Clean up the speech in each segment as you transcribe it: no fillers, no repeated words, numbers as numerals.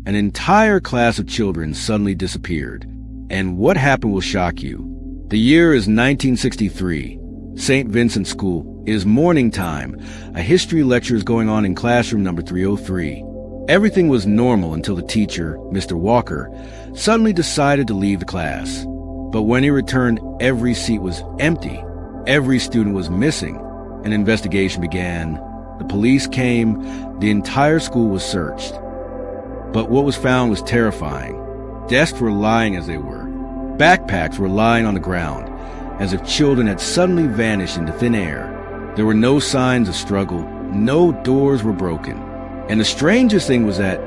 An entire class of children suddenly disappeared. And what happened will shock you. The year is 1963. St. Vincent's School. It is morning time. A history lecture is going on in classroom number 303. Everything was normal until the teacher, Mr. Walker, suddenly decided to leave the class. But when he returned, every seat was empty. Every student was missing. An investigation began. The police came. The entire school was searched. But what was found was terrifying. Desks were lying as they were. Backpacks were lying on the ground, as if children had suddenly vanished into thin air. There were no signs of struggle. No doors were broken. And the strangest thing was that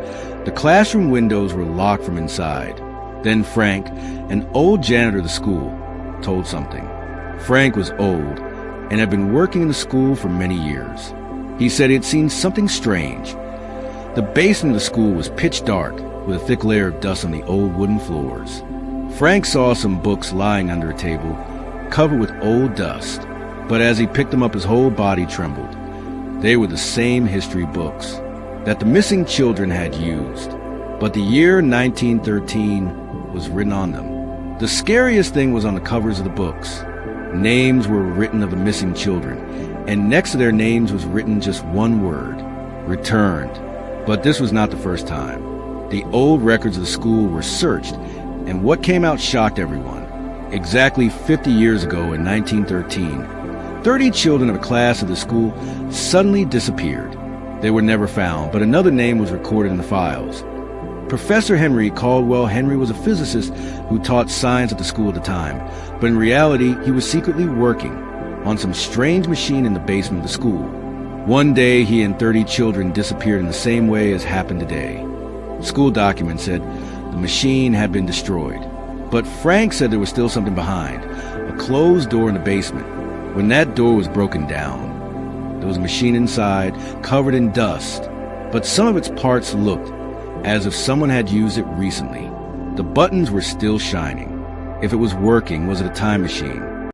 the classroom windows were locked from inside. Then Frank, an old janitor of the school, told something. Frank was old and had been working in the school for many years. He said he had seen something strange. The basement of the school was pitch dark, with a thick layer of dust on the old wooden floors. Frank saw some books lying under a table, covered with old dust, but as he picked them up, his whole body trembled. They were the same history books that the missing children had used, but the year 1913 was written on them. The scariest thing was on the covers of the books. Names were written of the missing children, and next to their names was written just one word: returned. But this was not the first time. The old records of the school were searched, and what came out shocked everyone. Exactly 50 years ago in 1913, 30 children of a class of the school suddenly disappeared. They were never found, but another name was recorded in the files. Professor Henry Caldwell. Henry was a physicist who taught science at the school at the time, but in reality, he was secretly working on some strange machine in the basement of the school. One day, he and 30 children disappeared in the same way as happened today. School documents said the machine had been destroyed, but Frank said there was still something behind, a closed door in the basement. When that door was broken down, there was a machine inside, covered in dust, but some of its parts looked as if someone had used it recently. The buttons were still shining. If it was working, was it a time machine?